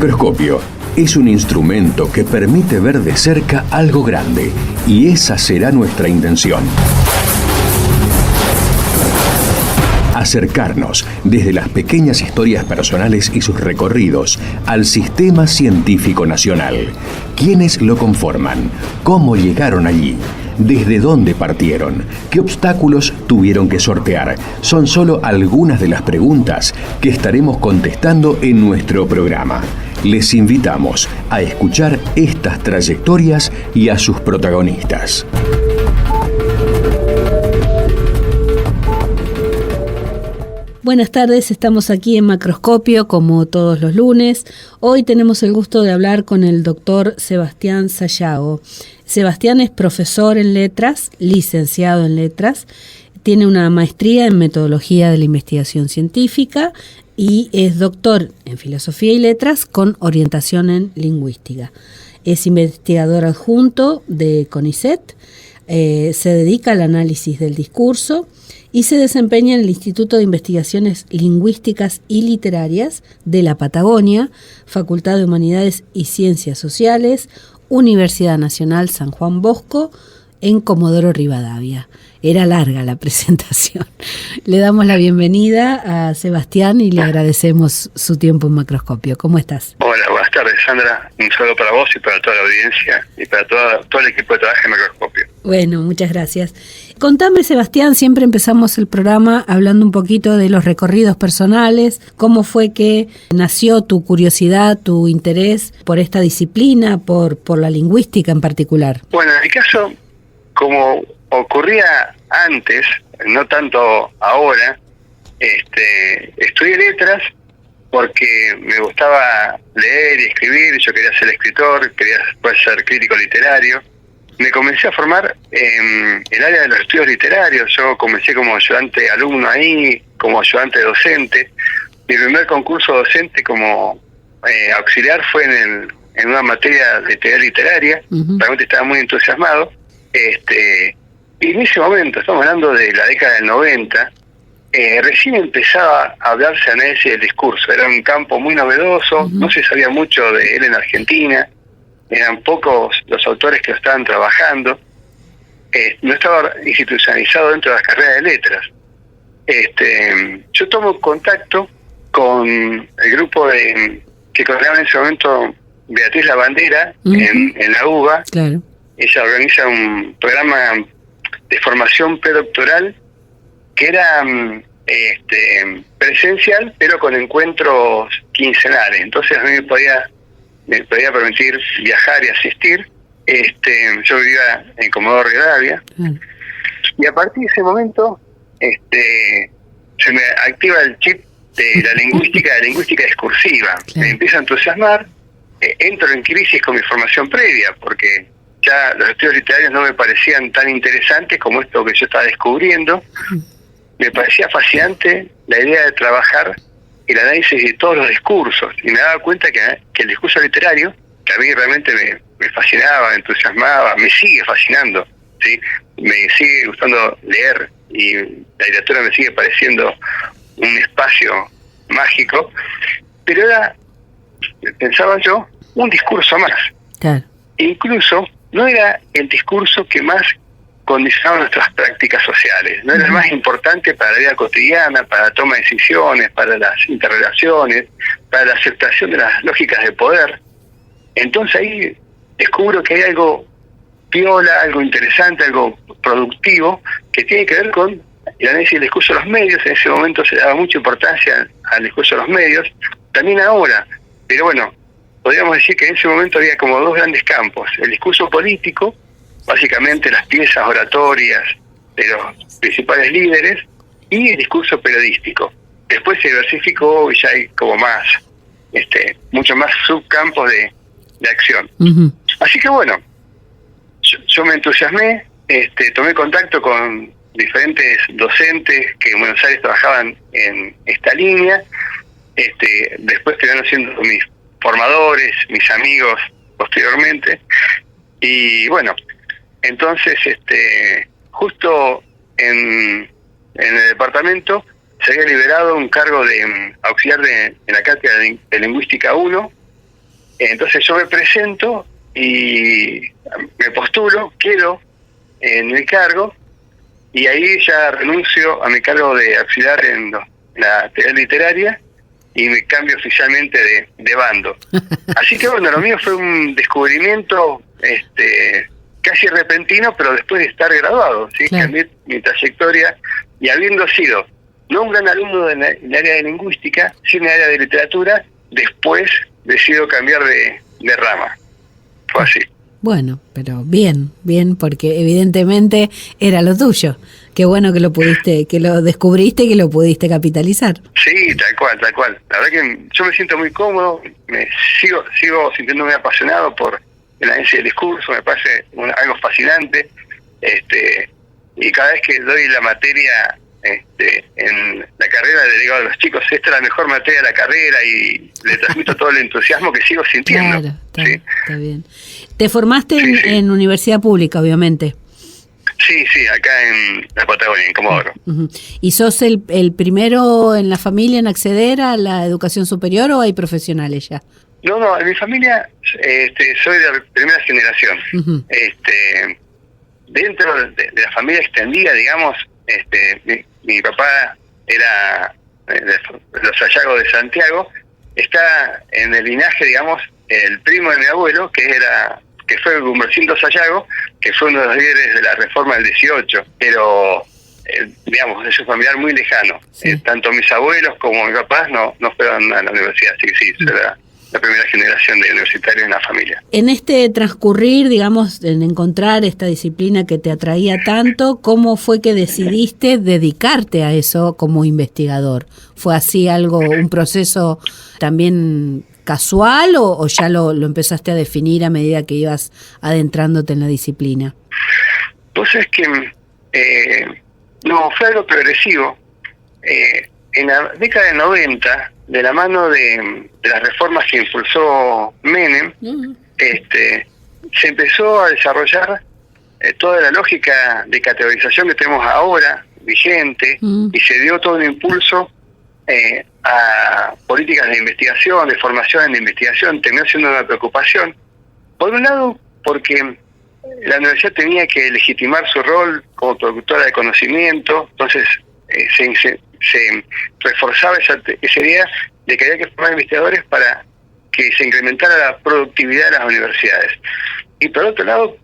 macroscopio es un instrumento que permite ver de cerca algo grande, y esa será nuestra intención. Acercarnos desde las pequeñas historias personales y sus recorridos al sistema científico nacional. ¿Quiénes lo conforman? ¿Cómo llegaron allí? ¿Desde dónde partieron? ¿Qué obstáculos tuvieron que sortear? Son solo algunas de las preguntas que estaremos contestando en nuestro programa. Les invitamos a escuchar estas trayectorias y a sus protagonistas. Buenas tardes, estamos aquí en Macroscopio como todos los lunes. Hoy tenemos el gusto de hablar con el doctor Sebastián Sayago. Sebastián es profesor en letras, licenciado en letras, tiene una maestría en metodología de la investigación científica y es doctor en filosofía y letras con orientación en lingüística. Es investigador adjunto de CONICET, se dedica al análisis del discurso y se desempeña en el Instituto de Investigaciones Lingüísticas y Literarias de la Patagonia, Facultad de Humanidades y Ciencias Sociales, Universidad Nacional San Juan Bosco, en Comodoro Rivadavia. Era larga la presentación. Le damos la bienvenida a Sebastián y le agradecemos su tiempo en Macroscopio. ¿Cómo estás? Hola, buenas tardes, Sandra. Un saludo para vos y para toda la audiencia y para todo el equipo de trabajo en Macroscopio. Bueno, muchas gracias. Contame, Sebastián, siempre empezamos el programa hablando un poquito de los recorridos personales. ¿Cómo fue que nació tu curiosidad, tu interés por esta disciplina, por la lingüística en particular? Bueno, en mi caso, como ocurría antes, no tanto ahora, estudié letras porque me gustaba leer y escribir, yo quería ser escritor, quería después ser crítico literario. Me comencé a formar en el área de los estudios literarios. Yo comencé como ayudante alumno ahí, como ayudante docente. Mi primer concurso docente como auxiliar fue en una materia de teoría literaria. Realmente estaba muy entusiasmado. Y en ese momento, estamos hablando de la década del 90, recién empezaba a hablarse de análisis del discurso. Era un campo muy novedoso, no se sabía mucho de él en Argentina, eran pocos los autores que lo estaban trabajando, no estaba institucionalizado dentro de las carreras de letras. Yo tomo contacto con el grupo que coordinaba en ese momento Beatriz Lavandera en la UBA. Claro. Ella organiza un programa de formación predoctoral que era presencial, pero con encuentros quincenales. Entonces a mí me podía permitir viajar y asistir. Yo vivía en Comodoro Rivadavia. Y a partir de ese momento se me activa el chip de la lingüística discursiva. Me empieza a entusiasmar. Entro en crisis con mi formación previa, porque ya los estudios literarios no me parecían tan interesantes como esto que yo estaba descubriendo. Me parecía fascinante la idea de trabajar el análisis de todos los discursos, y me daba cuenta que el discurso literario, que a mí realmente me fascinaba, me entusiasmaba, me sigue fascinando, ¿sí? Me sigue gustando leer y la literatura me sigue pareciendo un espacio mágico, pero era, pensaba yo, un discurso más. Claro. Incluso no era el discurso que más condicionaba nuestras prácticas sociales, no era el más importante para la vida cotidiana, para la toma de decisiones, para las interrelaciones, para la aceptación de las lógicas de poder. Entonces ahí descubro que hay algo piola, algo interesante, algo productivo, que tiene que ver con el análisis del discurso de los medios. En ese momento se daba mucha importancia al discurso de los medios, también ahora, pero bueno, podríamos decir que en ese momento había como dos grandes campos: el discurso político, básicamente las piezas oratorias de los principales líderes, y el discurso periodístico. Después se diversificó y ya hay como más, mucho más subcampos de acción. Así que bueno, yo me entusiasmé, tomé contacto con diferentes docentes que en Buenos Aires trabajaban en esta línea. Después terminaron siendo mis formadores, mis amigos posteriormente. Y bueno, entonces justo en el departamento se había liberado un cargo de auxiliar en la cátedra de Lingüística 1, Entonces yo me presento y me postulo, quedo en el cargo, y ahí ya renuncio a mi cargo de auxiliar en la actividad literaria y me cambio oficialmente de bando. Así que bueno, lo mío fue un descubrimiento casi repentino, pero después de estar graduado, ¿sí? Claro. Cambié mi trayectoria, y habiendo sido no un gran alumno en el área de lingüística, sino en el área de literatura, después decido cambiar de rama. Fue así. Bueno, pero bien, porque evidentemente era lo tuyo. Qué bueno que lo pudiste, que lo descubriste y que lo pudiste capitalizar. Sí, tal cual. La verdad que yo me siento muy cómodo, sigo sintiéndome apasionado por el análisis del discurso, me parece algo fascinante, y cada vez que doy la materia en la carrera, le digo a los chicos, esta es la mejor materia de la carrera, y le transmito todo el entusiasmo que sigo sintiendo. Claro, ¿sí? Está bien. ¿Te formaste Sí, sí. en universidad pública, obviamente? Sí, acá en la Patagonia, en Comodoro. Uh-huh. ¿Y sos el primero en la familia en acceder a la educación superior o hay profesionales ya? No, en mi familia soy de la primera generación. Uh-huh. Dentro de la familia extendida, digamos, mi papá era de los Sayagos de Santiago, está en el linaje, digamos, el primo de mi abuelo, que fue Gumercindo Sayago, que fue uno de los líderes de la reforma del 18, pero digamos, es un familiar muy lejano. Sí. Tanto mis abuelos como mis papás no fueron a la universidad, así que sí, soy la primera generación de universitarios en la familia. En este transcurrir, digamos, en encontrar esta disciplina que te atraía tanto, ¿cómo fue que decidiste dedicarte a eso como investigador? ¿Fue así un proceso también casual o ya lo empezaste a definir a medida que ibas adentrándote en la disciplina? Pues es que no, fue algo progresivo. En la década del 90, de la mano de las reformas que impulsó Menem, se empezó a desarrollar toda la lógica de categorización que tenemos ahora vigente, y se dio todo un impulso a políticas de investigación, de formación en investigación. Terminó siendo una preocupación, por un lado porque la universidad tenía que legitimar su rol como productora de conocimiento, entonces se reforzaba esa idea de que había que formar investigadores para que se incrementara la productividad de las universidades. Y por otro lado,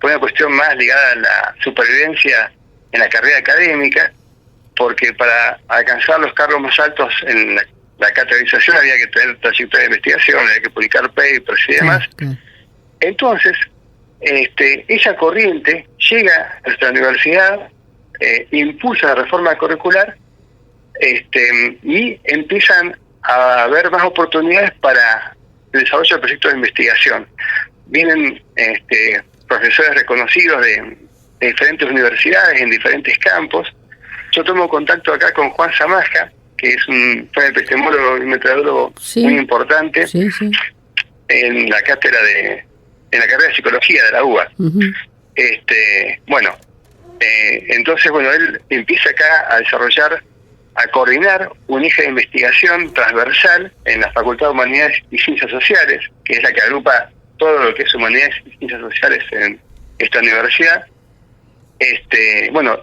por una cuestión más ligada a la supervivencia en la carrera académica, porque para alcanzar los cargos más altos en la categorización había que tener trayectoria de investigación, había que publicar papers y demás. Okay. Entonces, esa corriente llega a nuestra universidad, impulsa la reforma curricular, y empiezan a haber más oportunidades para el desarrollo de proyectos de investigación. Vienen profesores reconocidos de diferentes universidades en diferentes campos. Yo tomo contacto acá con Juan Zamaja, que fue un epistemólogo y metodólogo muy importante en la cátedra en la carrera de psicología de la UBA. Uh-huh. Entonces, él empieza acá a desarrollar, a coordinar un eje de investigación transversal en la Facultad de Humanidades y Ciencias Sociales, que es la que agrupa todo lo que es Humanidades y Ciencias Sociales en esta universidad.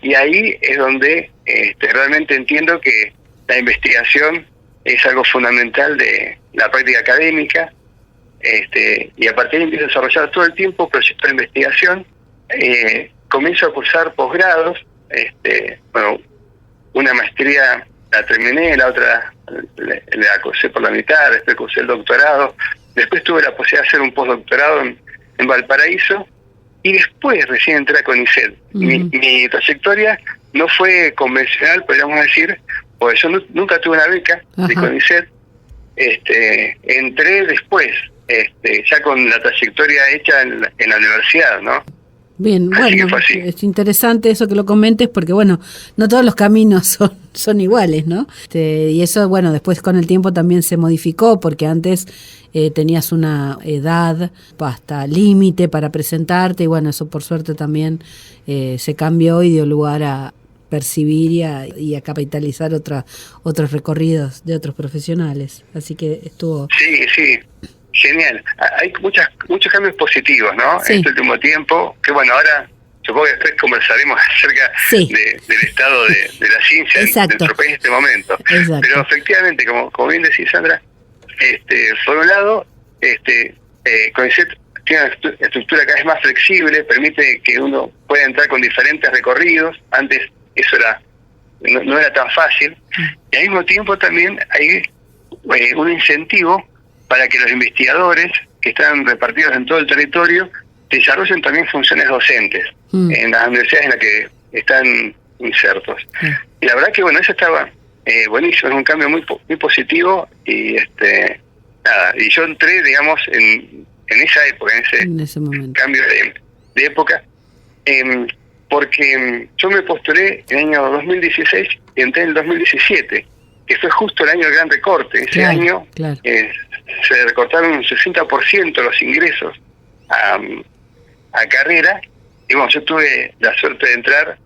Y ahí es donde realmente entiendo que la investigación es algo fundamental de la práctica académica, y a partir de ahí empiezo a desarrollar todo el tiempo proyectos de investigación. Comienzo a cursar posgrados, una maestría la terminé, la otra la cursé por la mitad, después cursé el doctorado, después tuve la posibilidad de hacer un postdoctorado en Valparaíso, y después recién entré a CONICET. Uh-huh. Mi trayectoria no fue convencional, podríamos decir, porque yo nunca tuve una beca de CONICET. Entré después, ya con la trayectoria hecha en la universidad, ¿no? Bien, bueno, es interesante eso que lo comentes porque, no todos los caminos son iguales, ¿no? Y eso, después con el tiempo también se modificó porque antes tenías una edad hasta límite para presentarte y, eso por suerte también se cambió y dio lugar a percibir y a capitalizar otros recorridos de otros profesionales. Así que estuvo... Sí. Genial. Hay muchos cambios positivos, ¿no? Sí. En este último tiempo, que bueno, ahora supongo que después conversaremos acerca Sí. del estado de la ciencia en nuestro país en este momento. Exacto. Pero efectivamente, como bien decís, Sandra, por un lado, CONICET tiene una estructura cada vez más flexible, permite que uno pueda entrar con diferentes recorridos. Antes eso no era tan fácil. Y al mismo tiempo también hay un incentivo para que los investigadores que están repartidos en todo el territorio desarrollen también funciones docentes en las universidades en las que están insertos. Y la verdad que bueno, eso estaba buenísimo, es un cambio muy positivo y y yo entré, digamos, en esa época, en ese momento. Cambio de época, porque yo me postulé en el año 2016 y entré en el 2017, que fue justo el año del gran recorte. Ese año se recortaron un 60% los ingresos a carrera, y bueno, yo tuve la suerte de entrar,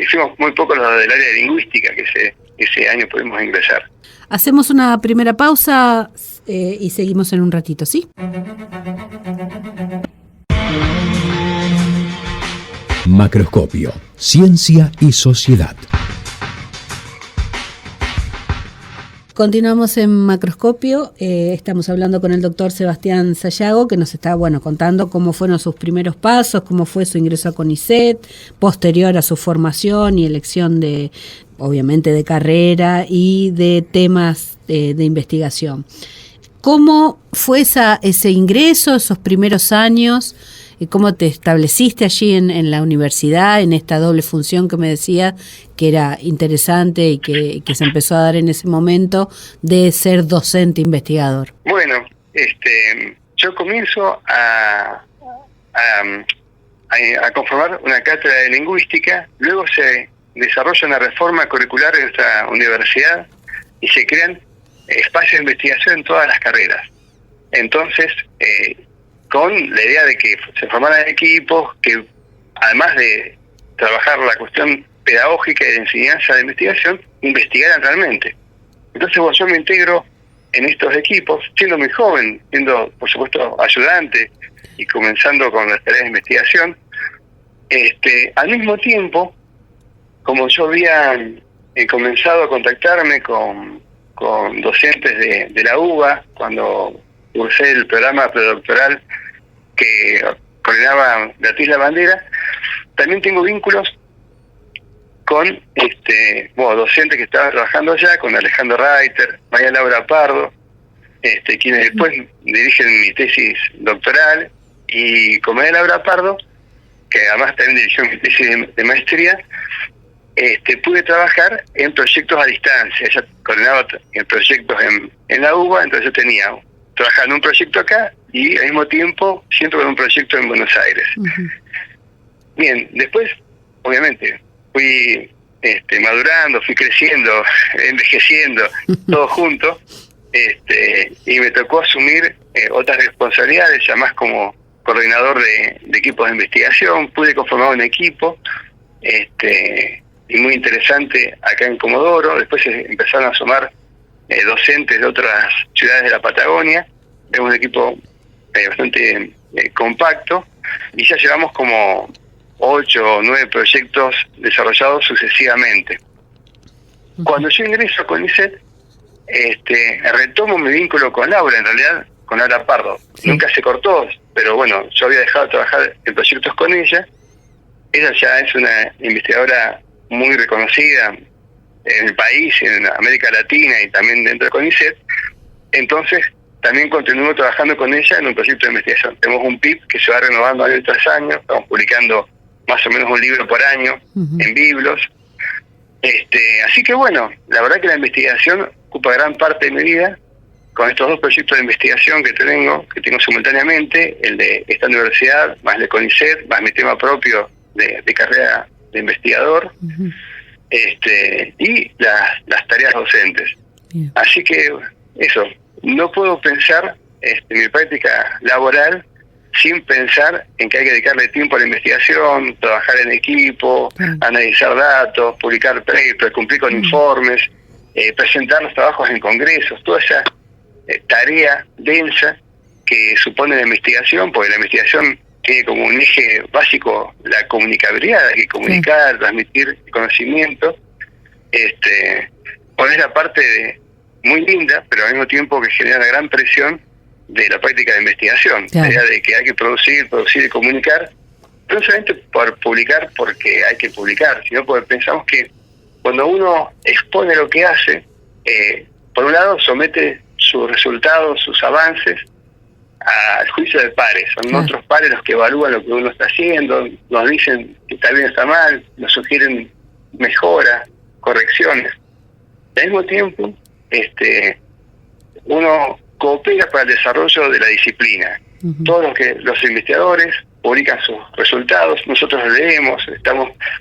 fuimos muy pocos los del área de lingüística que ese año pudimos ingresar. Hacemos una primera pausa y seguimos en un ratito, ¿sí? Macroscopio, ciencia y sociedad. Continuamos en Macroscopio, estamos hablando con el doctor Sebastián Sayago, que nos está contando cómo fueron sus primeros pasos, cómo fue su ingreso a CONICET, posterior a su formación y elección obviamente de carrera y de temas de investigación. ¿Cómo fue ese ingreso, esos primeros años? ¿Cómo te estableciste allí en la universidad, en esta doble función que me decía que era interesante y que se empezó a dar en ese momento de ser docente investigador? Bueno, yo comienzo a conformar una cátedra de lingüística, luego se desarrolla una reforma curricular en nuestra universidad y se crean espacios de investigación en todas las carreras. Entonces, con la idea de que se formaran equipos que, además de trabajar la cuestión pedagógica y de enseñanza de investigación, investigaran realmente. Entonces, bueno, yo me integro en estos equipos, siendo muy joven, siendo, por supuesto, ayudante y comenzando con las tareas de investigación. Al mismo tiempo, como yo había comenzado a contactarme con docentes de la UBA, cuando cursé el programa predoctoral que coordinaba Beatriz Lavandera, también tengo vínculos con docentes que estaban trabajando allá, con Alejandro Reiter, María Laura Pardo, quienes después dirigen mi tesis doctoral, y con María Laura Pardo, que además también dirigió mi tesis de maestría, pude trabajar en proyectos a distancia. Ella coordinaba proyectos en la UBA, entonces yo tenía trabajando en un proyecto acá y al mismo tiempo siento con un proyecto en Buenos Aires. Bien, después, obviamente, fui madurando, fui creciendo, envejeciendo, todo junto, y me tocó asumir otras responsabilidades, ya más como coordinador de equipos de investigación. Pude conformar un equipo, y muy interesante acá en Comodoro. Después se empezaron a sumar docentes de otras ciudades de la Patagonia. Es un equipo bastante compacto, y ya llevamos como 8 o 9 proyectos desarrollados sucesivamente. Cuando yo ingreso a CONICET, retomo mi vínculo con Laura, en realidad con Laura Pardo. Nunca se cortó, pero bueno, yo había dejado de trabajar en proyectos con ella. Ella ya es una investigadora muy reconocida en el país, en América Latina y también dentro de CONICET. Entonces, también continúo trabajando con ella en un proyecto de investigación. Tenemos un PIB que se va renovando año tras año, estamos publicando más o menos un libro por año en Biblos. Así que bueno, la verdad que la investigación ocupa gran parte de mi vida. Con estos 2 proyectos de investigación que tengo simultáneamente, el de esta universidad, más el de CONICET, más mi tema propio de carrera de investigador, y las tareas docentes. Bien. Así que eso, no puedo pensar mi práctica laboral sin pensar en que hay que dedicarle tiempo a la investigación, trabajar en equipo, analizar datos, publicar papers, cumplir con informes, presentar los trabajos en congresos, toda esa tarea densa que supone la investigación, porque la investigación tiene como un eje básico la comunicabilidad, hay que comunicar, transmitir conocimiento. Bueno, es la parte muy linda, pero al mismo tiempo que genera una gran presión de la práctica de investigación, la idea de que hay que producir y comunicar, no solamente por publicar porque hay que publicar, sino porque pensamos que cuando uno expone lo que hace, por un lado somete sus resultados, sus avances al juicio de pares. Son otros pares los que evalúan lo que uno está haciendo, nos dicen que está bien o está mal, nos sugieren mejoras, correcciones. Al mismo tiempo, uno coopera para el desarrollo de la disciplina. Todos los investigadores publican sus resultados, nosotros los leemos,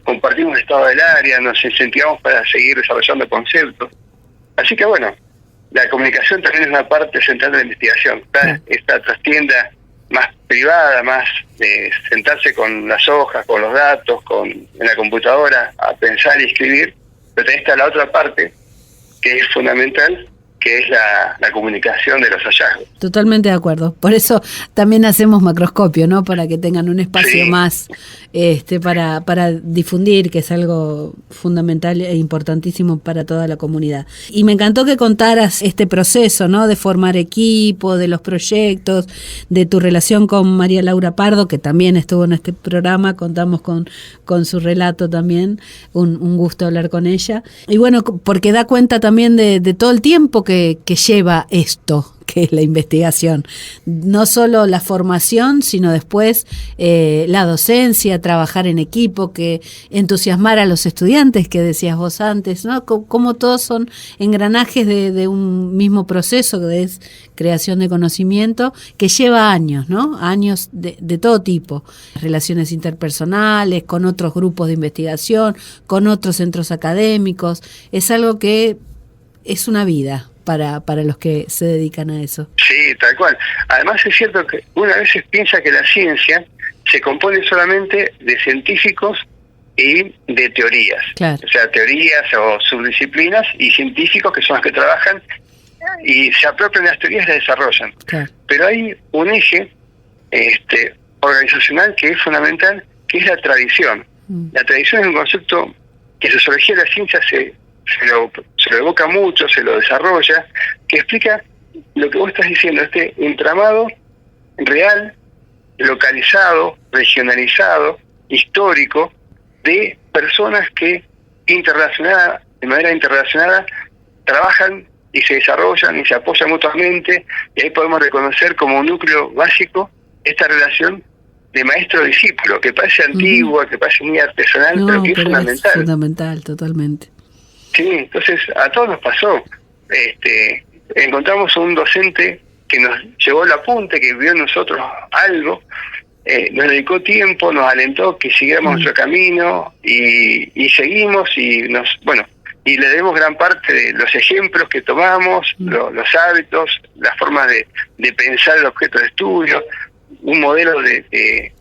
compartimos el estado del área, nos incentivamos para seguir desarrollando conceptos. Así que bueno, la comunicación también es una parte central de la investigación. Esta trastienda más privada, más de sentarse con las hojas, con los datos, en la computadora a pensar y escribir, pero también está la otra parte que es fundamental, que es la comunicación de los hallazgos. Totalmente de acuerdo. Por eso también hacemos Macroscopio, ¿no? Para que tengan un espacio más para difundir, que es algo fundamental e importantísimo para toda la comunidad. Y me encantó que contaras este proceso, ¿no? De formar equipo, de los proyectos, de tu relación con María Laura Pardo, que también estuvo en este programa, contamos con su relato también, un gusto hablar con ella. Y bueno, porque da cuenta también de todo el tiempo que lleva esto, que es la investigación. No solo la formación, sino después la docencia, trabajar en equipo, que entusiasmar a los estudiantes, que decías vos antes, ¿no? Como todos son engranajes de un mismo proceso, que es creación de conocimiento, que lleva años, ¿no? Años de todo tipo. Relaciones interpersonales, con otros grupos de investigación, con otros centros académicos. Es algo que es una vida para los que se dedican a eso. Sí, tal cual. Además es cierto que una vez piensa que la ciencia se compone solamente de científicos y de teorías. Claro. O sea, teorías o subdisciplinas y científicos que son los que trabajan y se apropian de las teorías y las desarrollan. Claro. Pero hay un eje organizacional que es fundamental, que es la tradición. La tradición es un concepto que en sociología de la ciencia se lo evoca mucho, se lo desarrolla, que explica lo que vos estás diciendo, este entramado real, localizado, regionalizado, histórico, de personas que de manera interrelacionada trabajan y se desarrollan y se apoyan mutuamente, y ahí podemos reconocer como un núcleo básico esta relación de maestro-discípulo, que parece antigua, que parece muy artesanal, pero que es fundamental. Es fundamental, totalmente. Sí, entonces a todos nos pasó. Encontramos un docente que nos llevó el apunte, que vio en nosotros algo, nos dedicó tiempo, nos alentó que siguiéramos nuestro camino y seguimos y y le demos gran parte de los ejemplos que tomamos, los hábitos, las formas de pensar el objeto de estudio, un modelo de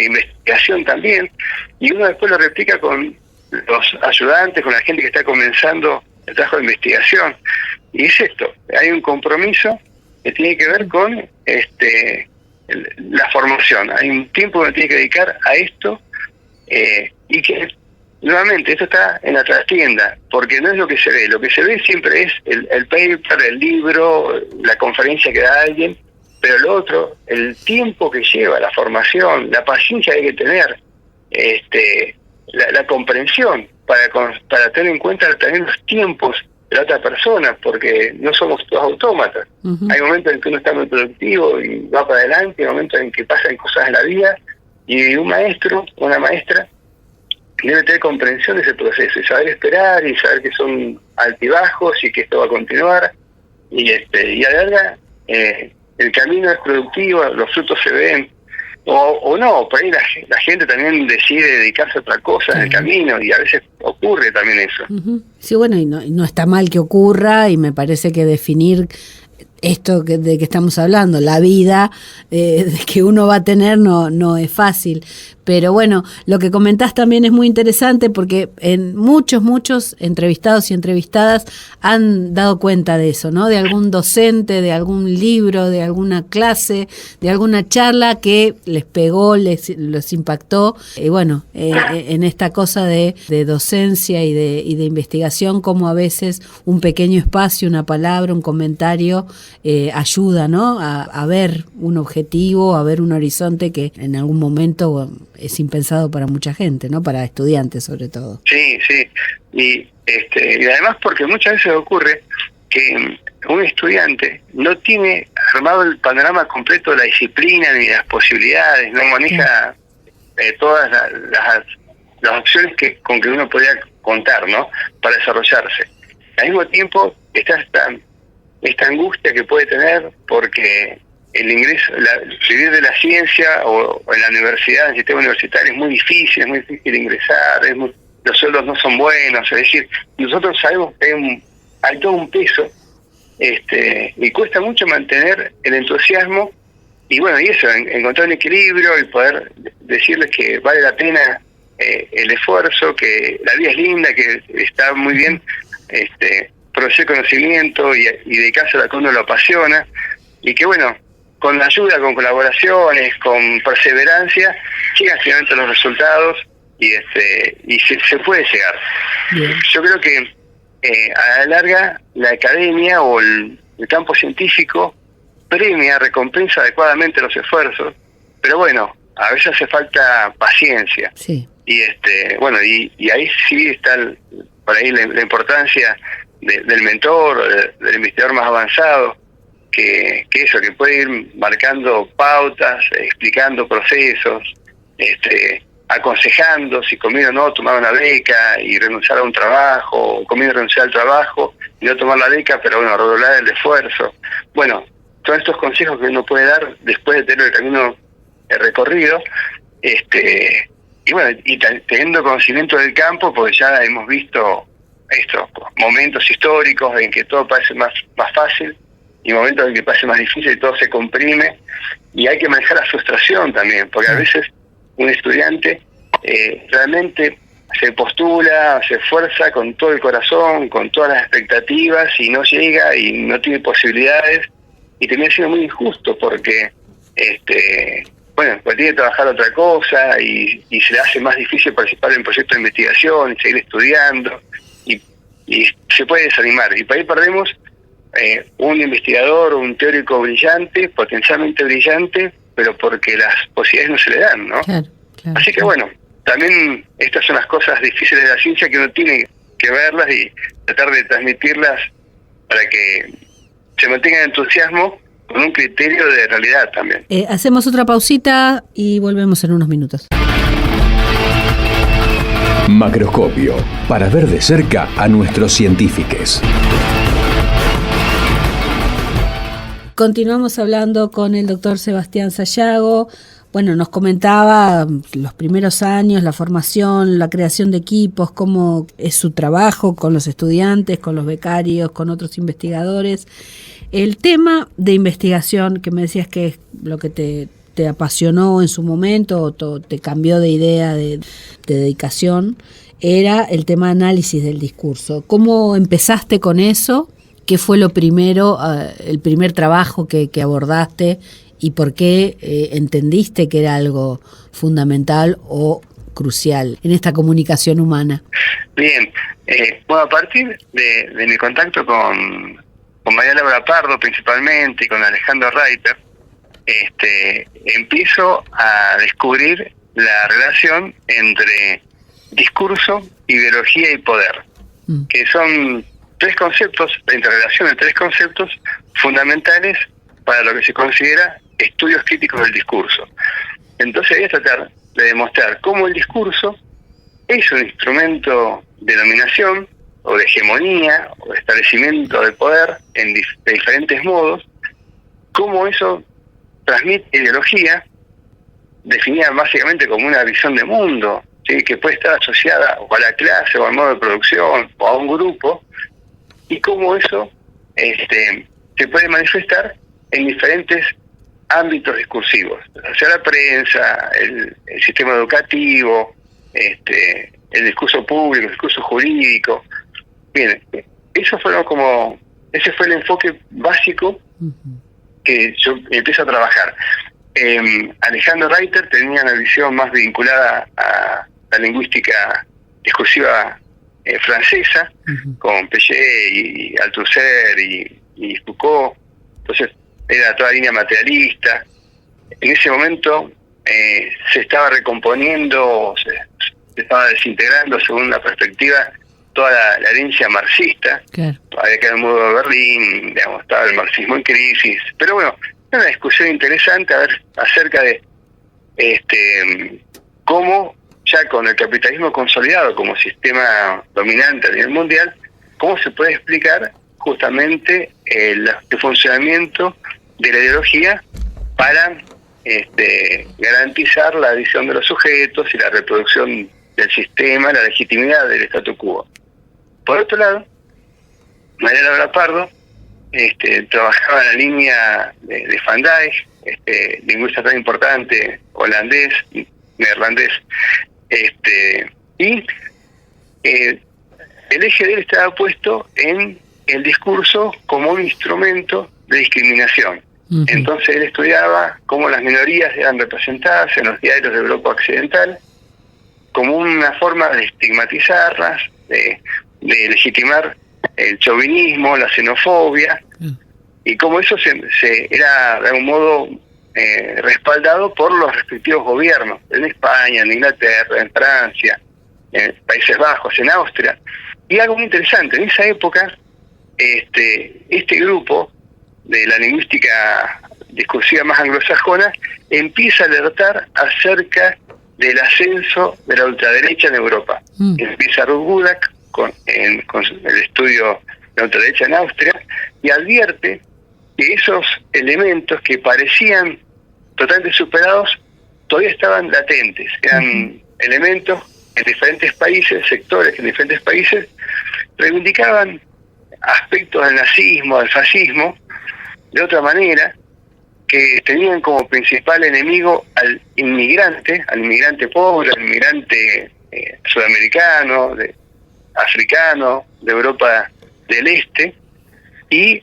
investigación también, y uno después lo replica con los ayudantes, con la gente que está comenzando el trabajo de investigación. Y es esto, hay un compromiso que tiene que ver con la formación. Hay un tiempo que uno tiene que dedicar a esto, y que nuevamente esto está en la trastienda, porque no es lo que se ve. Lo que se ve siempre es el paper, el libro, la conferencia que da alguien, pero lo otro, el tiempo que lleva, la formación, la paciencia que hay que tener, la comprensión para tener en cuenta también los tiempos de la otra persona, porque no somos todos autómatas. Hay momentos en que uno está muy productivo y va para adelante, hay momentos en que pasan cosas en la vida, y un maestro, una maestra, debe tener comprensión de ese proceso y saber esperar y saber que son altibajos y que esto va a continuar, y a la larga el camino es productivo, los frutos se ven, o no, por ahí la gente también decide dedicarse a otra cosa en el camino, y a veces ocurre también eso. Sí, bueno, y no está mal que ocurra, y me parece que definir esto de que estamos hablando, la vida que uno va a tener no es fácil. Pero bueno, lo que comentás también es muy interesante porque en muchos entrevistados y entrevistadas han dado cuenta de eso, ¿no? De algún docente, de algún libro, de alguna clase, de alguna charla que les pegó, les impactó. Y bueno, en esta cosa de docencia y de investigación, como a veces un pequeño espacio, una palabra, un comentario ayuda, ¿no? A ver un objetivo, a ver un horizonte que en algún momento es impensado para mucha gente, ¿no? Para estudiantes sobre todo. Sí. Y además porque muchas veces ocurre que un estudiante no tiene armado el panorama completo de la disciplina ni de las posibilidades, no maneja todas las opciones con que uno podría contar, ¿no? Para desarrollarse. Al mismo tiempo está esta angustia que puede tener porque el ingreso, vivir de la ciencia o en la universidad, en el sistema universitario es muy difícil ingresar, los sueldos no son buenos, es decir, nosotros sabemos que hay todo un peso, y cuesta mucho mantener el entusiasmo y bueno, y eso, encontrar un equilibrio y poder decirles que vale la pena el esfuerzo, que la vida es linda, que está muy bien producir conocimiento y dedicarse a lo que uno lo apasiona, y que bueno, con ayuda, con colaboraciones, con perseverancia, llegan finalmente los resultados y se puede llegar. Bien. Yo creo que a la larga la academia o el campo científico premia, recompensa adecuadamente los esfuerzos, pero bueno, a veces hace falta paciencia. Sí. Y bueno, y ahí sí está por ahí la importancia del mentor, del investigador más avanzado, que puede ir marcando pautas, explicando procesos, aconsejando si conviene o no tomar una beca y renunciar a un trabajo, o conviene renunciar al trabajo y no tomar la beca, pero bueno, redoblar el esfuerzo. Bueno, todos estos consejos que uno puede dar después de tener el camino recorrido, y bueno, y teniendo conocimiento del campo, porque ya hemos visto estos momentos históricos en que todo parece más fácil y momentos en que parece más difícil y todo se comprime, y hay que manejar la frustración también, porque a veces un estudiante realmente se postula, se esfuerza con todo el corazón, con todas las expectativas, y no llega y no tiene posibilidades, y termina siendo muy injusto porque bueno, pues tiene que trabajar otra cosa y se le hace más difícil participar en proyectos de investigación y seguir estudiando, y se puede desanimar, y por ahí perdemos un investigador o un teórico brillante, potencialmente brillante, pero porque las posibilidades no se le dan, ¿no? Claro. Así que bueno, también estas son las cosas difíciles de la ciencia que uno tiene que verlas y tratar de transmitirlas para que se mantenga el entusiasmo con un criterio de realidad también. Hacemos otra pausita y volvemos en unos minutos. Macroscopio, para ver de cerca a nuestros científicos. Continuamos hablando con el doctor Sebastián Sayago. Bueno, nos comentaba los primeros años, la formación, la creación de equipos, cómo es su trabajo con los estudiantes, con los becarios, con otros investigadores. El tema de investigación, que me decías que es lo que te apasionó en su momento o te cambió de idea de dedicación, era el tema de análisis del discurso. ¿Cómo empezaste con eso? ¿Qué fue lo primero, el primer trabajo que abordaste y por qué entendiste que era algo fundamental o crucial en esta comunicación humana? Bien, bueno, a partir de mi contacto con María Laura Pardo principalmente y con Alejandro Reiter, empiezo a descubrir la relación entre discurso, ideología y poder, que son tres conceptos, la interrelación de tres conceptos fundamentales para lo que se considera estudios críticos del discurso. Entonces voy a tratar de demostrar cómo el discurso es un instrumento de dominación o de hegemonía o de establecimiento de poder de diferentes modos, cómo eso transmite ideología definida básicamente como una visión de mundo, ¿sí?, que puede estar asociada o a la clase o al modo de producción o a un grupo, y cómo eso se puede manifestar en diferentes ámbitos discursivos, hacia la prensa, el sistema educativo, el discurso público, el discurso jurídico. Bien, ese fue el enfoque básico que yo empiezo a trabajar. Alejandro Reiter tenía una visión más vinculada a la lingüística discursiva francesa, con Piaget y Althusser y Foucault. Entonces era toda línea materialista. En ese momento se estaba recomponiendo, se estaba desintegrando según la perspectiva toda la herencia marxista. Claro. Había quedado el muro de Berlín, digamos, estaba el marxismo en crisis. Pero bueno, era una discusión interesante a ver acerca de cómo ya con el capitalismo consolidado como sistema dominante a nivel mundial, cómo se puede explicar justamente el funcionamiento de la ideología para garantizar la visión de los sujetos y la reproducción del sistema, la legitimidad del statu quo. Por otro lado, María Laura Pardo trabajaba en la línea de Van Dijk, lingüista tan importante, holandés, neerlandés, y el eje de él estaba puesto en el discurso como un instrumento de discriminación. Entonces él estudiaba cómo las minorías eran representadas en los diarios de Europa Occidental como una forma de estigmatizarlas, de legitimar el chauvinismo, la xenofobia, y cómo eso se era de algún modo respaldado por los respectivos gobiernos, en España, en Inglaterra, en Francia, en Países Bajos, en Austria. Y algo muy interesante, en esa época, este grupo de la lingüística discursiva más anglosajona empieza a alertar acerca del ascenso de la ultraderecha en Europa. Empieza Ruth Wodak con el estudio de la ultraderecha en Austria y advierte que esos elementos que parecían totalmente superados todavía estaban latentes, eran elementos en diferentes países, sectores en diferentes países reivindicaban aspectos del nazismo, del fascismo, de otra manera, que tenían como principal enemigo al inmigrante pobre, al inmigrante sudamericano, africano, de Europa del Este, y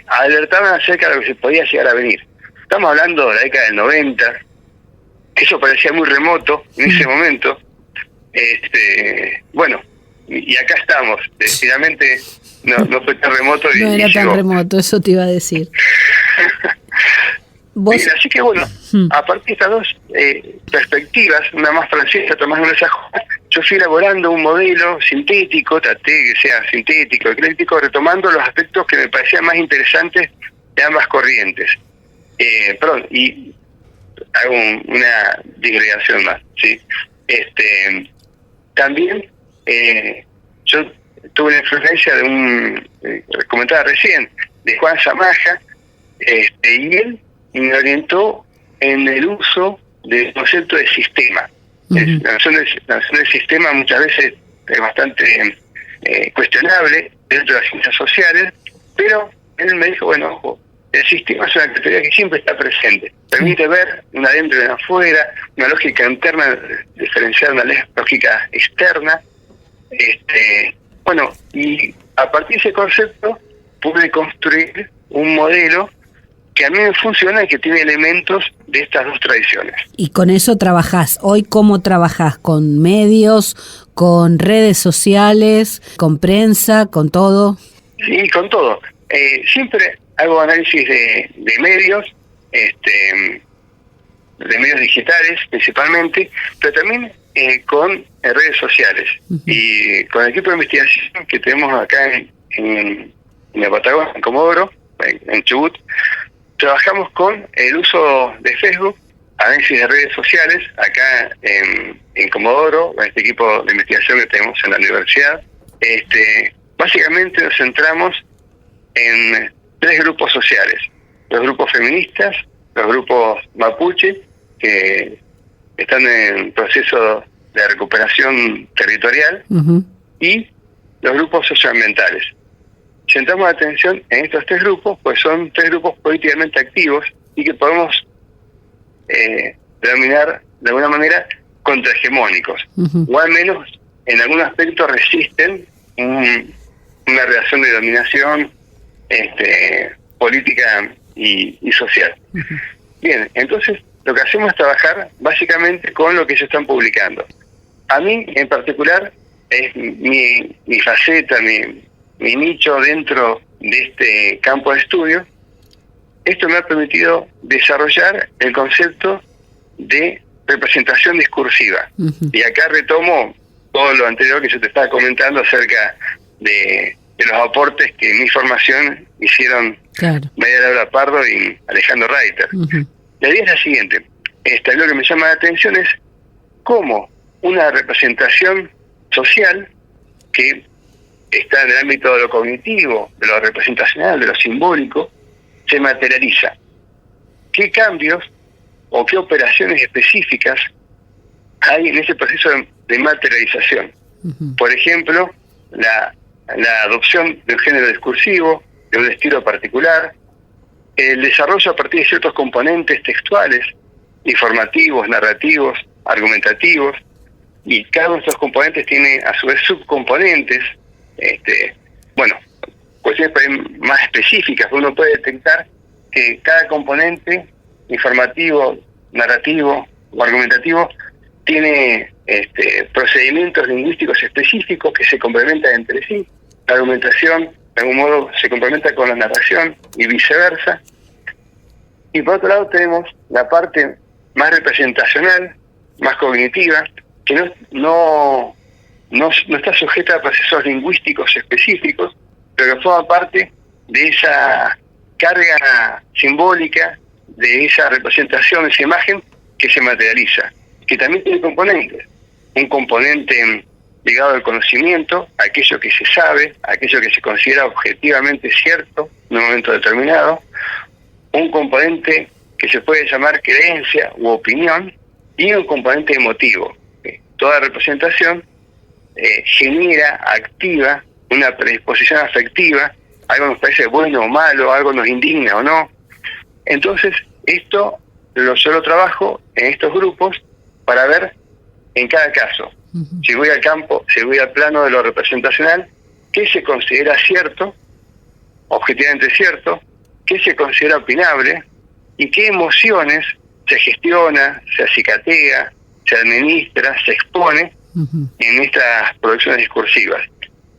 alertaban acerca de lo que se podía llegar a venir. Estamos hablando de la década del 90, eso parecía muy remoto en ese momento. Bueno, y acá estamos, finalmente no fue tan remoto. No era tan remoto, eso te iba a decir. Así que bueno, a partir de estas dos perspectivas, una más francesa, otra más anglosajona, yo fui elaborando un modelo sintético, traté que sea sintético, ecléctico, retomando los aspectos que me parecían más interesantes de ambas corrientes. Y hago una digregación más, ¿sí? También yo tuve la influencia de un, comentaba recién, de Juan Zamaja, y él me orientó en el uso del concepto de sistema. La noción del sistema muchas veces es bastante cuestionable dentro de las ciencias sociales, pero él me dijo, bueno, ojo, el sistema es una categoría que siempre está presente. Permite ver un adentro y un afuera, una lógica interna diferenciada de una lógica externa. Bueno, y a partir de ese concepto pude construir un modelo que a mí me funciona y que tiene elementos de estas dos tradiciones. Y con eso trabajás. Hoy, ¿cómo trabajás? ¿Con medios, con redes sociales, con prensa, con todo? Sí, con todo. Siempre hago análisis de medios, de medios digitales principalmente, pero también con redes sociales. Y con el equipo de investigación que tenemos acá en la Patagonia, en Comodoro, en Chubut, trabajamos con el uso de Facebook, análisis de redes sociales, acá en Comodoro, en este equipo de investigación que tenemos en la universidad. Básicamente nos centramos en 3 grupos sociales: los grupos feministas, los grupos mapuche, que están en proceso de recuperación territorial, y los grupos socioambientales. centramos la atención en estos 3 grupos, pues son 3 grupos políticamente activos y que podemos denominar de alguna manera contrahegemónicos, o al menos en algún aspecto resisten una relación de dominación política y social. Bien, entonces lo que hacemos es trabajar básicamente con lo que ellos están publicando. A mí en particular es mi faceta, mi nicho dentro de este campo de estudio. Esto me ha permitido desarrollar el concepto de representación discursiva. Y acá retomo todo lo anterior que yo te estaba comentando acerca de los aportes que en mi formación hicieron María Laura Pardo y Alejandro Reiter. La idea es la siguiente. Lo que me llama la atención es cómo una representación social que está en el ámbito de lo cognitivo, de lo representacional, de lo simbólico, se materializa. ¿Qué cambios o qué operaciones específicas hay en ese proceso de materialización? Por ejemplo, la adopción de un género discursivo, de un estilo particular, el desarrollo a partir de ciertos componentes textuales, informativos, narrativos, argumentativos, y cada uno de estos componentes tiene a su vez subcomponentes, cuestiones más específicas. Uno puede detectar que cada componente informativo, narrativo o argumentativo tiene procedimientos lingüísticos específicos que se complementan entre sí. La argumentación de algún modo se complementa con la narración y viceversa. Y por otro lado tenemos la parte más representacional, más cognitiva, que no está sujeta a procesos lingüísticos específicos, pero que forma parte de esa carga simbólica, de esa representación, de esa imagen que se materializa, que también tiene componentes. Un componente ligado al conocimiento, aquello que se sabe, aquello que se considera objetivamente cierto en un momento determinado, un componente que se puede llamar creencia u opinión, y un componente emotivo. Toda representación genera, activa una predisposición afectiva, algo nos parece bueno o malo, algo nos indigna o no. Entonces, esto yo lo trabajo en estos grupos para ver en cada caso, si voy al campo, si voy al plano de lo representacional, qué se considera cierto, objetivamente cierto, qué se considera opinable y qué emociones se gestiona, se acicatea, se administra, se expone en estas producciones discursivas.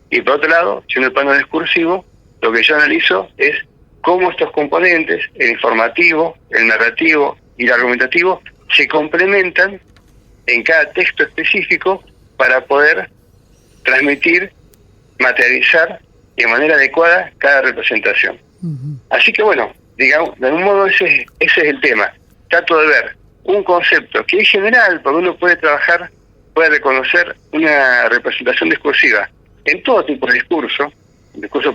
Y por otro lado, si en el plano discursivo, lo que yo analizo es cómo estos componentes, el informativo, el narrativo y el argumentativo, se complementan en cada texto específico para poder transmitir, materializar de manera adecuada cada representación. Así que bueno, digamos, de algún modo ese es el tema. Trato de ver un concepto que es general, porque uno puede reconocer una representación discursiva en todo tipo de discurso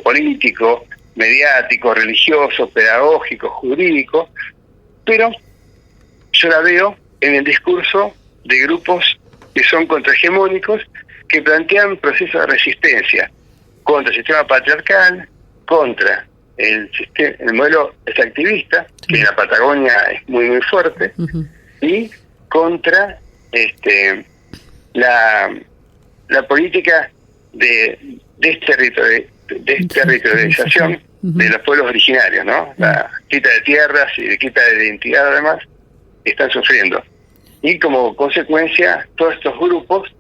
político, mediático, religioso, pedagógico, jurídico, pero yo la veo en el discurso de grupos que son contrahegemónicos, que plantean procesos de resistencia contra el sistema patriarcal, contra el modelo extractivista, que en la Patagonia es muy muy fuerte, y contra la política de desterritorialización de los pueblos originarios, ¿no? La quita de tierras y de quita de identidad, además, están sufriendo. Y como consecuencia, todos estos grupos,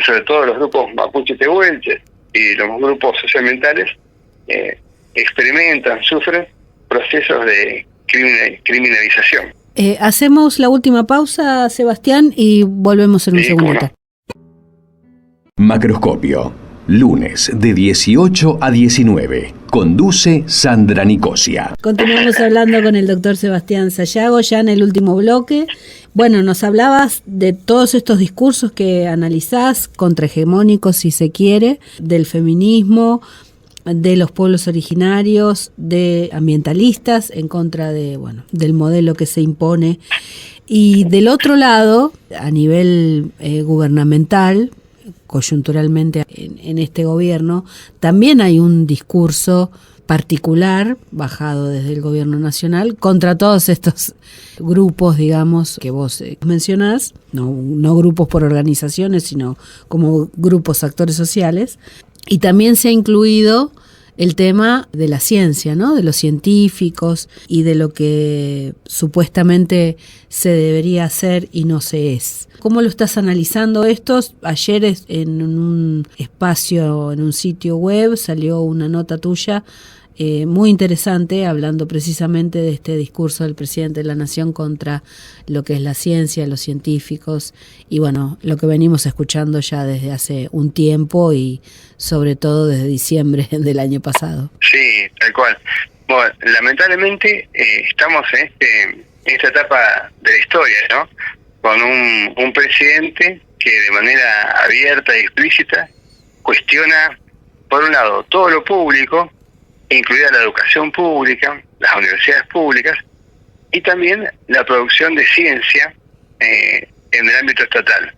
sobre todo los grupos mapuche tehuelches y los grupos socioambientales, experimentan, sufren procesos de criminalización. Hacemos la última pausa, Sebastián, y volvemos en un segundito. Macroscopio, lunes de 18 a 19. Conduce Sandra Nicosia. Continuamos hablando con el doctor Sebastián Sayago, ya en el último bloque. Bueno, nos hablabas de todos estos discursos que analizás, contrahegemónicos si se quiere, del feminismo, de los pueblos originarios, de ambientalistas en contra del modelo que se impone. Y del otro lado, a nivel gubernamental, coyunturalmente en este gobierno, también hay un discurso particular, bajado desde el gobierno nacional, contra todos estos grupos, digamos, que vos mencionás, no grupos por organizaciones, sino como grupos actores sociales, y también se ha incluido el tema de la ciencia, ¿no? De los científicos y de lo que supuestamente se debería hacer y no se es. ¿Cómo lo estás analizando esto? Ayer en un espacio, en un sitio web, salió una nota tuya muy interesante, hablando precisamente de este discurso del presidente de la Nación contra lo que es la ciencia, los científicos, y bueno, lo que venimos escuchando ya desde hace un tiempo y sobre todo desde diciembre del año pasado. Sí, tal cual. Bueno, lamentablemente estamos en esta etapa de la historia, ¿no? Con un presidente que de manera abierta y explícita cuestiona, por un lado, todo lo público, incluida la educación pública, las universidades públicas, y también la producción de ciencia en el ámbito estatal.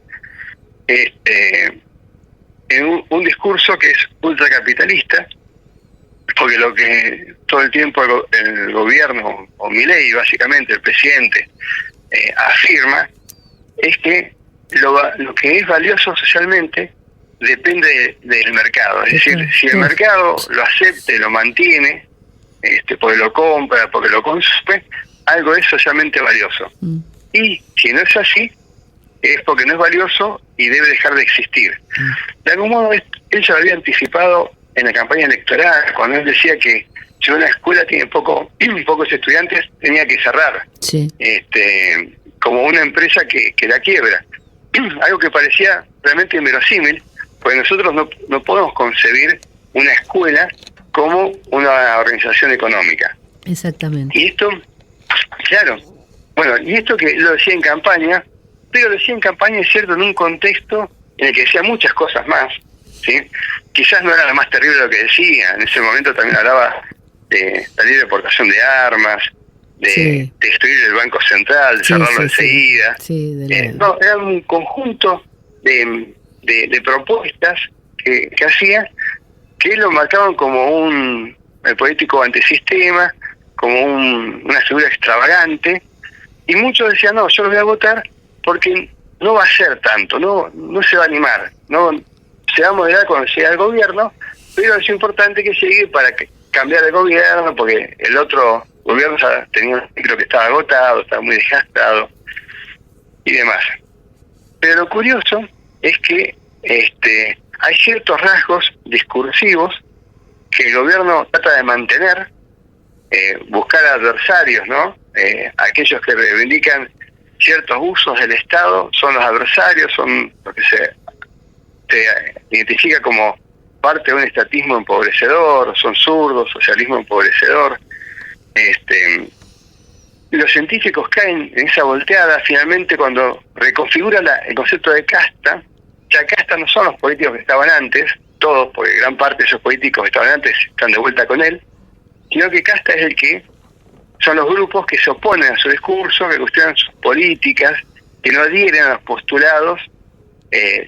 En un discurso que es ultracapitalista, porque lo que todo el tiempo el gobierno, o Milei básicamente, el presidente, afirma, es que lo que es valioso socialmente depende del mercado. Es decir, si el mercado lo acepta y lo mantiene, porque lo compra, porque lo consume, algo es socialmente valioso. Y si no es así, es porque no es valioso y debe dejar de existir. De algún modo, él ya lo había anticipado en la campaña electoral, cuando él decía que si una escuela tiene pocos estudiantes, tenía que cerrar. Sí. Como una empresa que la quiebra. Algo que parecía realmente inverosímil, porque nosotros no podemos concebir una escuela como una organización económica. Exactamente. Y esto, claro, bueno, y esto que lo decía en campaña, pero lo decía en campaña, es cierto, en un contexto en el que decía muchas cosas más, ¿sí? Quizás no era lo más terrible lo que decía, en ese momento también hablaba de la libre exportación de armas, de destruir el Banco Central, de cerrarlo enseguida. Sí, no, era un conjunto de propuestas que hacía, que lo marcaban como un político antisistema, como una figura extravagante, y muchos decían, no, yo lo voy a votar porque no va a ser tanto, no se va a animar, no se va a moderar cuando llegue al gobierno, pero es importante que llegue para cambiar de gobierno, porque el otro gobierno ya tenía un ciclo que estaba agotado, estaba muy desgastado y demás. Pero lo curioso es que hay ciertos rasgos discursivos que el gobierno trata de mantener, buscar adversarios, ¿no? Aquellos que reivindican ciertos usos del Estado son los adversarios, son lo que se identifica como parte de un estatismo empobrecedor, son zurdos, socialismo empobrecedor. Los científicos caen en esa volteada finalmente cuando reconfigura el concepto de casta. Ya casta no son los políticos que estaban antes, todos, porque gran parte de esos políticos que estaban antes están de vuelta con él, sino que casta es son los grupos que se oponen a su discurso, que cuestionan sus políticas, que no adhieren a los postulados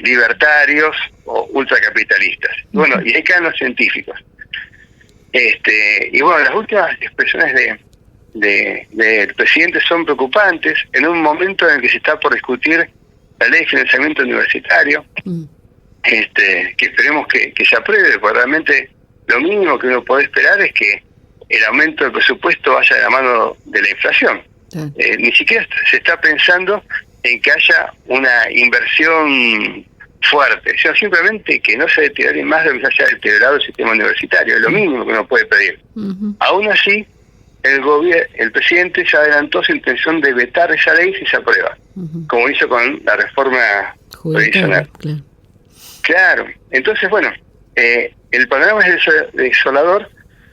libertarios o ultracapitalistas. Bueno, y ahí caen los científicos. Y bueno, las últimas expresiones del presidente son preocupantes en un momento en el que se está por discutir la ley de financiamiento universitario, que esperemos que se apruebe, porque realmente lo mínimo que uno puede esperar es que el aumento del presupuesto vaya de la mano de la inflación. Ni siquiera se está pensando en que haya una inversión fuerte, sino simplemente que no se deteriore más de lo que se haya deteriorado el sistema universitario, es lo mínimo que uno puede pedir. Aún así, el presidente ya adelantó su intención de vetar esa ley si se aprueba, como hizo con la reforma previsional. Claro, entonces bueno, el panorama es desolador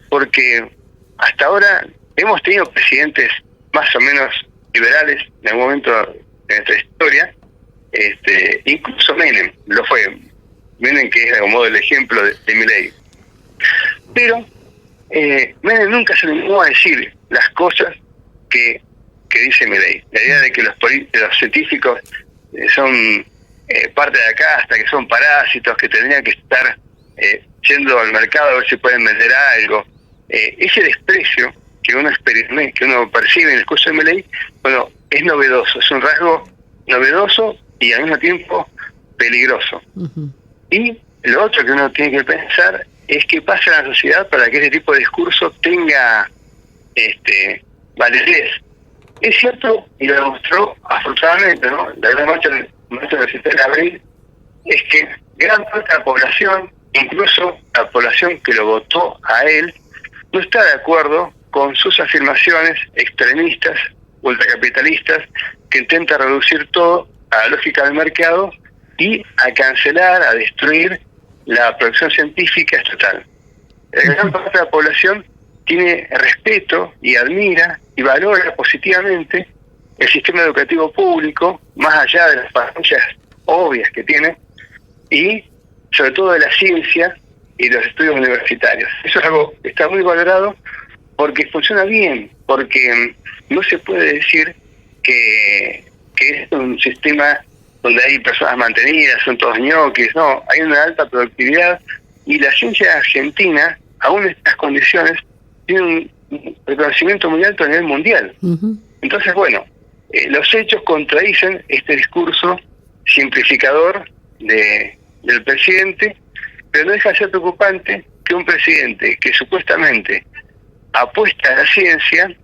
porque hasta ahora hemos tenido presidentes más o menos liberales en algún momento de nuestra historia, incluso Menem lo fue, Menem que es de algún modo el ejemplo de Milei, pero Menem nunca se animó a decir las cosas que dice Milei. La idea de que los científicos son parte de la casta, que son parásitos, que tendrían que estar yendo al mercado a ver si pueden vender algo. Ese desprecio que uno experimenta, que uno percibe en el discurso de Milei, bueno, es novedoso, es un rasgo novedoso y al mismo tiempo peligroso. Uh-huh. Y lo otro que uno tiene que pensar es qué pasa en la sociedad para que ese tipo de discurso tenga validez. Es cierto, y lo demostró afortunadamente, ¿no? La gran marcha universitaria de abril, es que gran parte de la población, incluso la población que lo votó a él, no está de acuerdo con sus afirmaciones extremistas, ultracapitalistas, que intenta reducir todo a la lógica del mercado y a cancelar, a destruir la producción científica estatal. La gran parte de la población tiene respeto y admira y valora positivamente el sistema educativo público, más allá de las falencias obvias que tiene, y sobre todo de la ciencia y los estudios universitarios. Eso es algo que está muy valorado porque funciona bien, porque no se puede decir que es un sistema donde hay personas mantenidas, son todos ñoquis. No, hay una alta productividad y la ciencia argentina, aún en estas condiciones, tiene un reconocimiento muy alto a nivel mundial. Uh-huh. Entonces, bueno, los hechos contradicen este discurso simplificador del presidente, pero no deja de ser preocupante que un presidente que supuestamente apuesta a la ciencia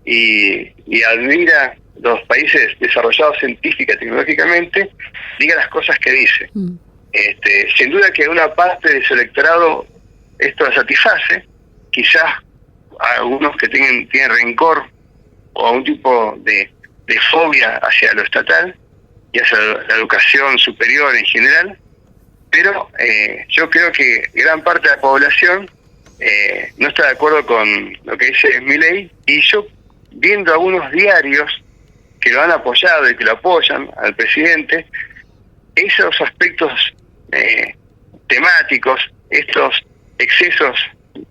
y admira los países desarrollados científica y tecnológicamente, diga las cosas que dice. Sin duda que una parte de su electorado esto la satisface, quizás a algunos que tienen rencor o algún tipo de fobia hacia lo estatal y hacia la educación superior en general, pero yo creo que gran parte de la población no está de acuerdo con lo que dice Milei, y yo, viendo algunos diarios que lo han apoyado y que lo apoyan al presidente, esos aspectos temáticos, estos excesos,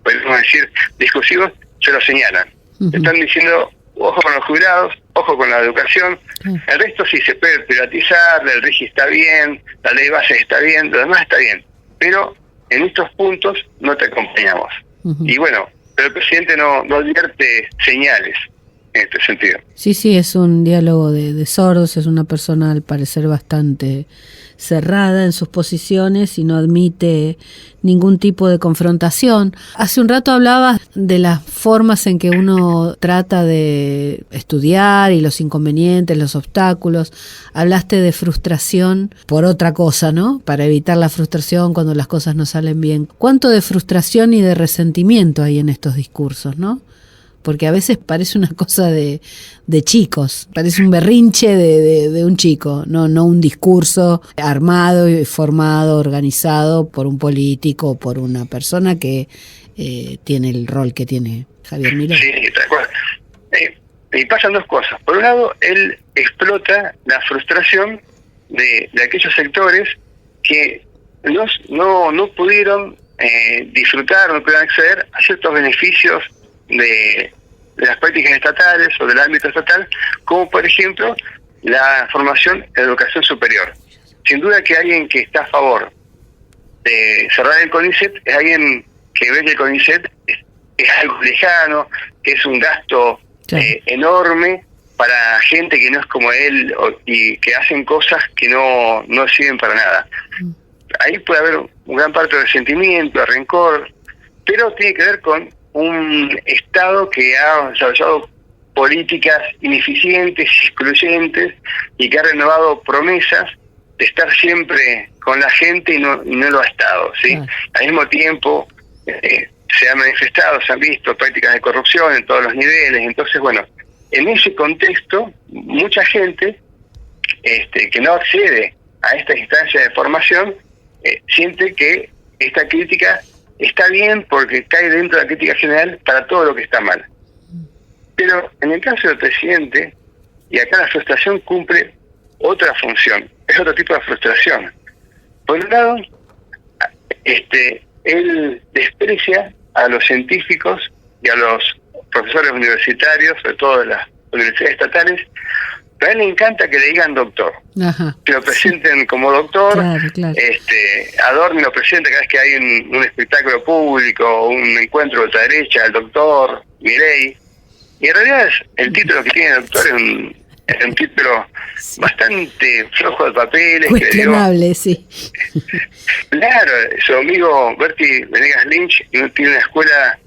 podemos decir, discursivos, se los señalan. Uh-huh. Están diciendo, ojo con los jubilados, ojo con la educación, el resto sí se puede privatizar, el RIGI está bien, la ley base está bien, lo demás está bien, pero en estos puntos no te acompañamos. Uh-huh. Y bueno, pero el presidente no advierte señales en este sentido. Sí, es un diálogo de sordos, es una persona al parecer bastante cerrada en sus posiciones y no admite ningún tipo de confrontación. Hace un rato hablabas de las formas en que uno trata de estudiar y los inconvenientes, los obstáculos. Hablaste de frustración por otra cosa, ¿no? Para evitar la frustración cuando las cosas no salen bien. ¿Cuánto de frustración y de resentimiento hay en estos discursos, no? Porque a veces parece una cosa de chicos, parece un berrinche de un chico, no un discurso armado y formado, organizado por un político o por una persona que tiene el rol que tiene Javier Milei. Sí, tal cual. Y pasan dos cosas. Por un lado, él explota la frustración de aquellos sectores que no pudieron disfrutar, no pudieron acceder a ciertos beneficios de las prácticas estatales o del ámbito estatal, como por ejemplo la formación en educación superior. Sin duda que alguien que está a favor de cerrar el CONICET es alguien que ve que el CONICET es algo lejano, que es un gasto enorme para gente que no es como él y que hacen cosas que no sirven para nada. Ahí puede haber un gran parte de resentimiento, de rencor, pero tiene que ver con un Estado que ha desarrollado políticas ineficientes, excluyentes, y que ha renovado promesas de estar siempre con la gente y no lo ha estado, ¿sí? Al mismo tiempo se han manifestado, se han visto prácticas de corrupción en todos los niveles. Entonces, bueno, en ese contexto, mucha gente que no accede a esta instancia de formación siente que esta crítica está bien porque cae dentro de la crítica general para todo lo que está mal. Pero en el caso del presidente, y acá la frustración cumple otra función, es otro tipo de frustración. Por un lado, él desprecia a los científicos y a los profesores universitarios, sobre todo de las universidades estatales, pero a él le encanta que le digan doctor. Ajá. Que lo presenten como doctor. Claro. Adorni lo presenta cada vez que hay un espectáculo público, un encuentro de ultraderecha, el doctor Milei. Y en realidad el título que tiene el doctor es un título bastante flojo de papeles. Cuestionable, sí. Claro, su amigo Bertie Venegas Lynch tiene una escuela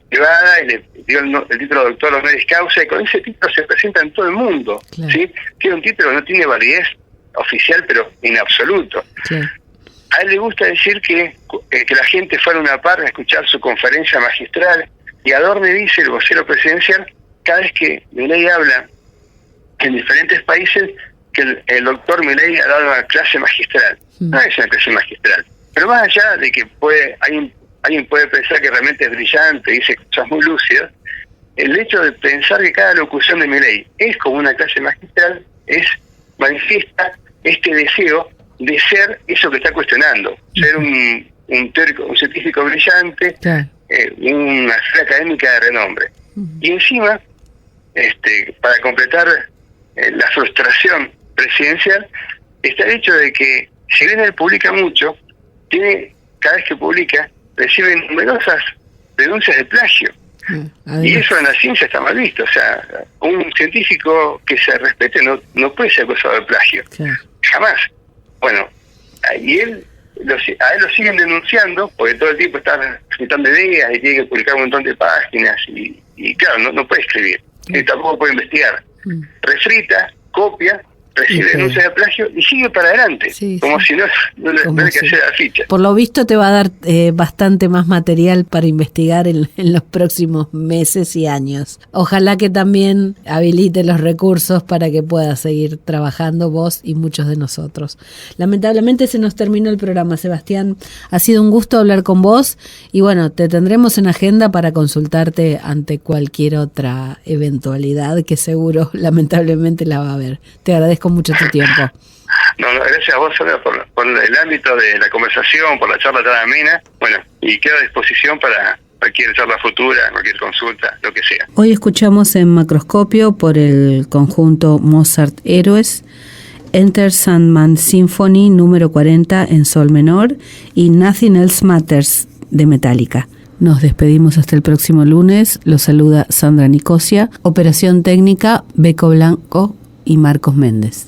privada y le dio el título de doctor honoris causa, y con ese título se presenta en todo el mundo. Claro. ¿Sí? Tiene un título que no tiene validez oficial, pero en absoluto. Claro. A él le gusta decir que la gente fuera a una par a escuchar su conferencia magistral, y Adorni dice, el vocero presidencial, cada vez que Milei habla en diferentes países, que el doctor Milei ha dado una clase magistral. No es una clase magistral, pero más allá de que alguien puede pensar que realmente es brillante, dice cosas muy lúcidas, el hecho de pensar que cada locución de Milei es como una clase magistral manifiesta este deseo de ser eso que está cuestionando, ser un teórico, un científico brillante, Claro. Una esfera académica de renombre. Y encima, para completar la frustración presidencial, está el hecho de que, si bien él publica mucho, cada vez que publica, recibe numerosas denuncias de plagio. Y eso en la ciencia está mal visto. O sea, un científico que se respete no puede ser acusado de plagio. Claro. Jamás. Bueno, y a él lo siguen denunciando porque todo el tiempo está presentando ideas y tiene que publicar un montón de páginas y claro, no puede escribir. Y tampoco puede investigar. Refrita, copia, recibe denuncias de plagio y sigue para adelante, como si no le que hacer la ficha. Por lo visto te va a dar bastante más material para investigar en los próximos meses y años. Ojalá que también habilite los recursos para que puedas seguir trabajando vos y muchos de nosotros. Lamentablemente se nos terminó el programa, Sebastián. Ha sido un gusto hablar con vos y bueno, te tendremos en agenda para consultarte ante cualquier otra eventualidad que seguro lamentablemente la va a haber. Te agradezco mucho tu tiempo. No, gracias a vos, Sandra, por el ámbito de la conversación, por la charla tan amena. Bueno, y quedo a disposición para cualquier charla futura, cualquier consulta, lo que sea. Hoy escuchamos en Macroscopio por el conjunto Mozart Héroes, Enter Sandman Symphony número 40 en sol menor y Nothing Else Matters de Metallica. Nos despedimos hasta el próximo lunes. Los saluda Sandra Nicosia, operación técnica Beco Blanco y Marcos Méndez.